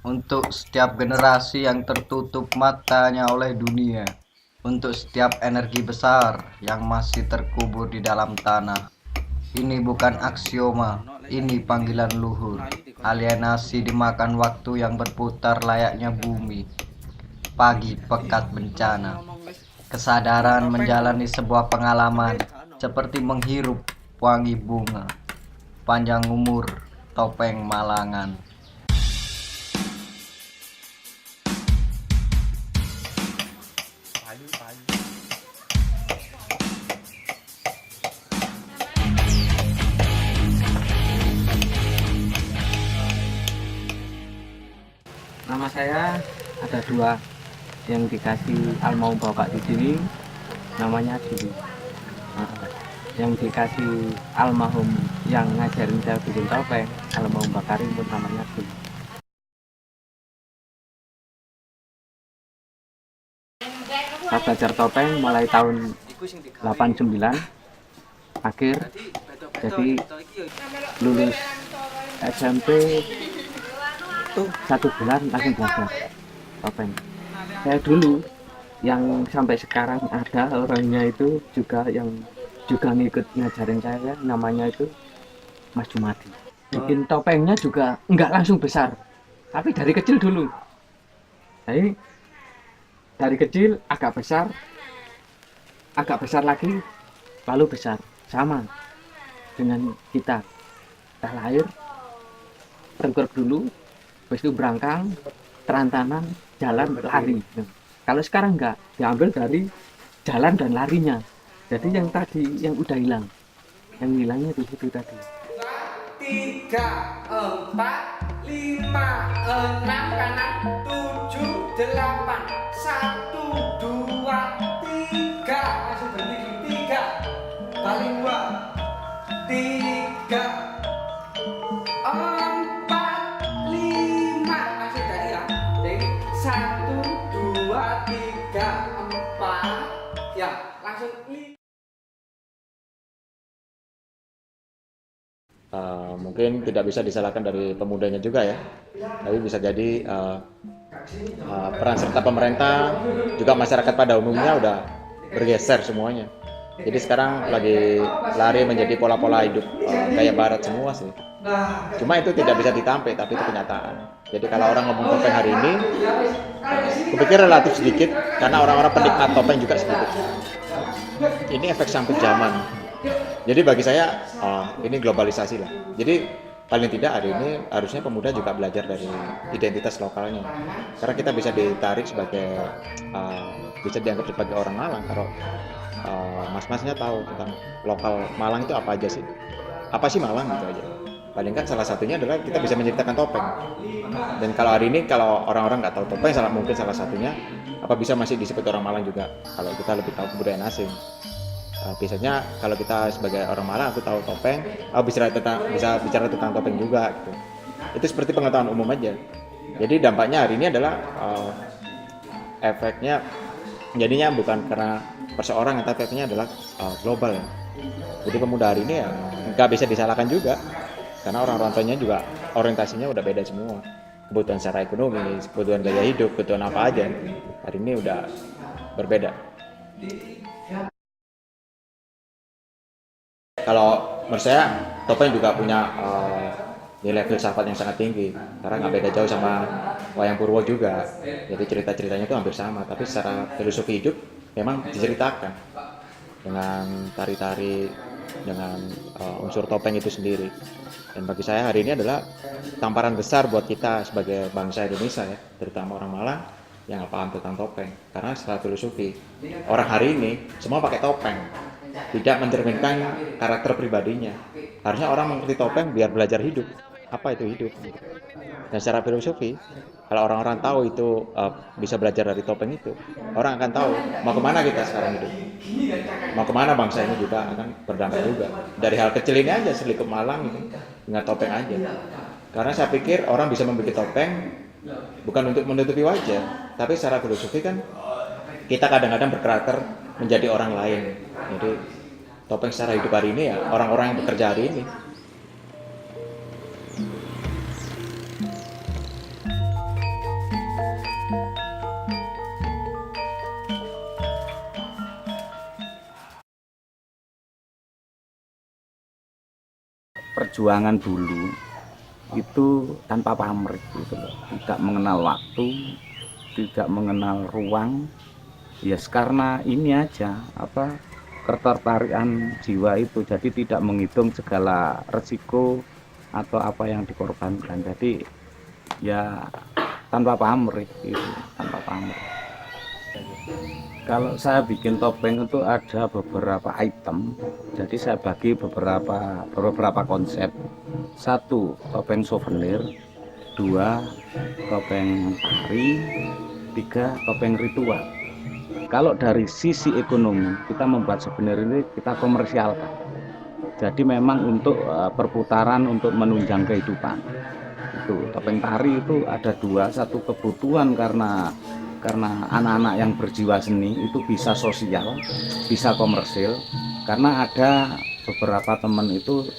untuk setiap generasi yang tertutup matanya oleh dunia, untuk setiap energi besar yang masih terkubur di dalam tanah. Ini bukan aksioma, ini panggilan luhur. Alienasi dimakan waktu yang berputar layaknya bumi. Pagi pekat bencana. Kesadaran menjalani sebuah pengalaman seperti menghirup wangi bunga. Panjang umur topeng Malangan. Nama saya ada dua, yang dikasih almarhum bapak di sini namanya Juli. Yang dikasih almarhum yang ngajarin saya bikin topeng, almarhum Bakarim pun namanya Juli. Saya belajar topeng mulai tahun 89 akhir, jadi lulus SMP tuh 1 bulan langsung belajar topeng. Saya dulu yang sampai sekarang ada orangnya itu juga yang juga ngikut ngajarin saya, namanya itu Mas Jumadi. Bikin topengnya juga nggak langsung besar, tapi dari kecil dulu. Jadi dari kecil agak besar lagi, lalu besar. Sama dengan kita lahir tengkurap dulu, habis itu berangkang, terantanan, jalan, lari. Nah, kalau sekarang enggak, diambil dari jalan dan larinya. Jadi yang tadi yang udah hilang, yang hilangnya di situ tadi. 3, 4, 5, 6 kanan, 7, 8, 1, 2, 3, langsung berhenti dulu, 3, balik 2, 3, 4, 5, langsung dari ya, jadi 1, 2, 3, 4, ya langsung 5. Mungkin tidak bisa disalahkan dari pemudanya juga ya, tapi bisa jadi peran serta pemerintah juga masyarakat pada umumnya udah bergeser semuanya. Jadi sekarang lagi lari menjadi pola-pola hidup gaya barat semua sih. Cuma itu tidak bisa ditampik, tapi itu kenyataan. Jadi kalau orang ngomong topeng hari ini, kupikir relatif sedikit karena orang-orang penikmat topeng juga sedikit. Ini efek sambut zaman. Jadi bagi saya ini globalisasi lah. Jadi paling tidak hari ini harusnya pemuda juga belajar dari identitas lokalnya. Karena kita bisa ditarik sebagai bisa dianggap sebagai orang Malang kalau mas-masnya tahu tentang lokal Malang itu apa aja sih. Apa sih Malang gitu aja. Paling kan salah satunya adalah kita bisa menceritakan topeng. Dan kalau hari ini kalau orang-orang nggak tahu topeng, mungkin salah satunya apa bisa masih disebut orang Malang juga kalau kita lebih tahu kebudayaan asing. Biasanya kalau kita sebagai orang Malang, aku tahu topeng, aku bisa bicara tentang topeng juga gitu. Itu seperti pengetahuan umum aja. Jadi dampaknya hari ini adalah efeknya jadinya bukan karena perseorangan, tapi efeknya adalah global ya. Jadi pemuda hari ini ya nggak bisa disalahkan juga karena orang-orang tuanya juga orientasinya udah beda semua. Kebutuhan secara ekonomi, kebutuhan gaya hidup, kebutuhan apa aja hari ini udah berbeda. Kalau menurut saya topeng juga punya nilai filsafat yang sangat tinggi karena nggak beda jauh sama wayang Purwo juga. Jadi cerita-ceritanya itu hampir sama, tapi secara filosofi hidup memang diceritakan dengan tari-tari, dengan unsur topeng itu sendiri. Dan bagi saya hari ini adalah tamparan besar buat kita sebagai bangsa Indonesia ya, terutama orang Malang yang paham tentang topeng. Karena secara filosofi orang hari ini semua pakai topeng. Tidak mencerminkan karakter pribadinya. Harusnya orang mengerti topeng biar belajar hidup. Apa itu hidup? Dan secara filosofi, kalau orang-orang tahu itu bisa belajar dari topeng itu, orang akan tahu mau kemana kita sekarang hidup. Mau kemana bangsa ini juga akan berdampak juga. Dari hal kecil ini aja, selikup Malang itu, dengan topeng aja. Karena saya pikir orang bisa membuat topeng bukan untuk menutupi wajah, tapi secara filosofi kan kita kadang-kadang berkarakter menjadi orang lain. Jadi topeng secara hidup hari ini ya orang-orang yang bekerja hari ini. perjuangan dulu itu tanpa pamrih gitu loh. Tidak mengenal waktu, tidak mengenal ruang. Ya karena ini aja apa ketertarikan jiwa itu, jadi tidak menghitung segala resiko atau apa yang dikorbankan. Jadi ya tanpa pamrih gitu, tanpa pamrih. Kalau saya bikin topeng itu ada beberapa item, jadi saya bagi beberapa konsep. Satu, topeng souvenir. Dua, topeng tari. Tiga, topeng ritual. Kalau dari sisi ekonomi, kita membuat souvenir ini kita komersialkan. Jadi memang untuk perputaran, untuk menunjang kehidupan. Itu topeng tari itu ada dua, satu kebutuhan karena anak-anak yang berjiwa seni itu bisa sosial, bisa komersil, karena ada beberapa teman itu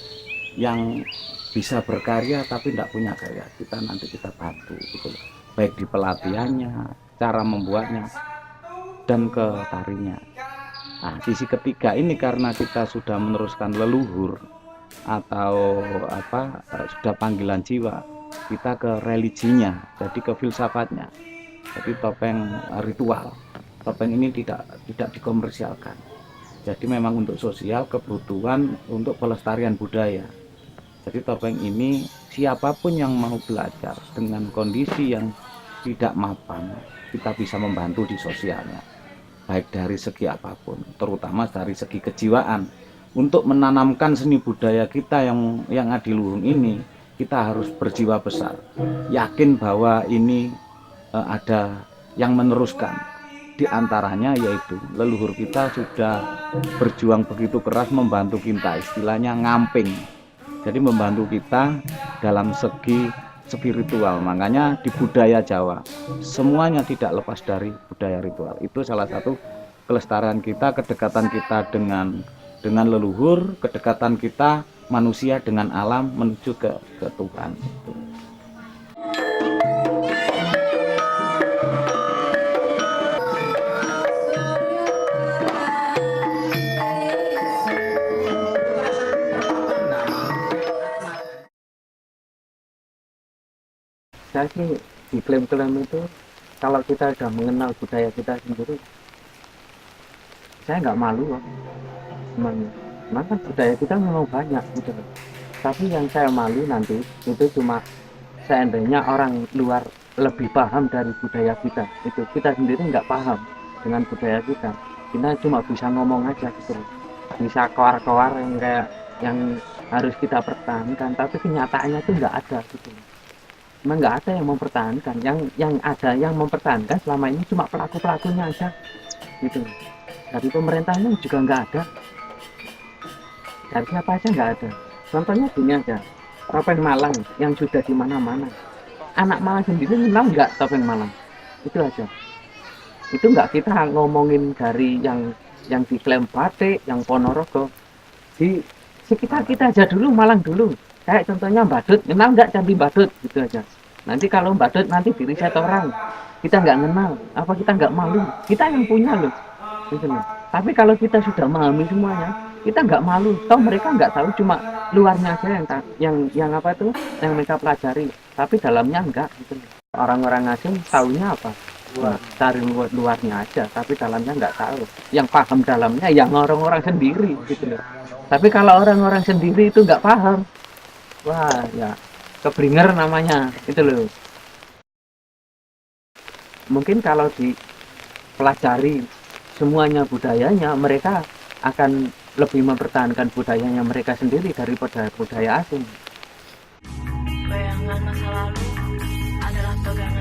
yang bisa berkarya tapi tidak punya karya, nanti kita bantu gitu, baik di pelatihannya, cara membuatnya, dan ke tarinya. Nah, sisi ketiga ini karena kita sudah meneruskan leluhur atau sudah panggilan jiwa, kita ke religinya, jadi ke filsafatnya. Jadi topeng ritual, topeng ini tidak dikomersialkan. Jadi memang untuk sosial, kebutuhan, untuk pelestarian budaya. Jadi topeng ini siapapun yang mau belajar dengan kondisi yang tidak mapan, kita bisa membantu di sosialnya. Baik dari segi apapun, terutama dari segi kejiwaan. Untuk menanamkan seni budaya kita yang adiluhung ini, kita harus berjiwa besar. Yakin bahwa ini ada yang meneruskan, di antaranya yaitu leluhur kita sudah berjuang begitu keras membantu kita, istilahnya ngamping, jadi membantu kita dalam segi spiritual. Makanya di budaya Jawa semuanya tidak lepas dari budaya ritual. Itu salah satu kelestarian kita, kedekatan kita dengan leluhur, kedekatan kita manusia dengan alam menuju ke Tuhan. Saya sih di klaim-klaim itu, kalau kita sudah mengenal budaya kita sendiri, saya nggak malu loh. Maka budaya kita memang banyak gitu. Tapi yang saya malu nanti itu cuma seandainya orang luar lebih paham dari budaya kita, itu kita sendiri nggak paham dengan budaya kita cuma bisa ngomong aja gitu, bisa koar-koar yang harus kita pertahankan, tapi kenyataannya itu nggak ada gitu. Memang nggak ada yang mempertahankan, yang ada yang mempertahankan selama ini cuma pelaku-pelakunya aja gitu. Dari pemerintahnya juga nggak ada, dari siapa aja nggak ada. Contohnya gini aja, topeng Malang yang sudah di mana-mana, anak Malang sendiri kenal nggak topeng Malang? Itu aja. Itu nggak kita ngomongin dari yang diklaim batik, yang Ponorogo, di sekitar kita aja dulu, Malang dulu. Kayak contohnya Badut, kenal nggak Candi Badut? Gitu aja. Nanti kalau Badut nanti diriset orang, kita nggak kenal, apa kita nggak malu? Kita yang punya loh, gitu loh. Tapi kalau kita sudah memahami semuanya, kita nggak malu. Toh mereka nggak tahu, cuma luarnya aja yang apa tuh, yang mereka pelajari. Tapi dalamnya enggak, gitu loh. Orang-orang asing taunya apa? Cari luarnya aja, tapi dalamnya nggak tahu. Yang paham dalamnya yang orang-orang sendiri, gitu loh. Tapi kalau orang-orang sendiri itu nggak paham, wah ya keblinger namanya itu loh. Mungkin kalau dipelajari semuanya budayanya, mereka akan lebih mempertahankan budayanya mereka sendiri daripada budaya asing. Bayangan masa lalu adalah pegangan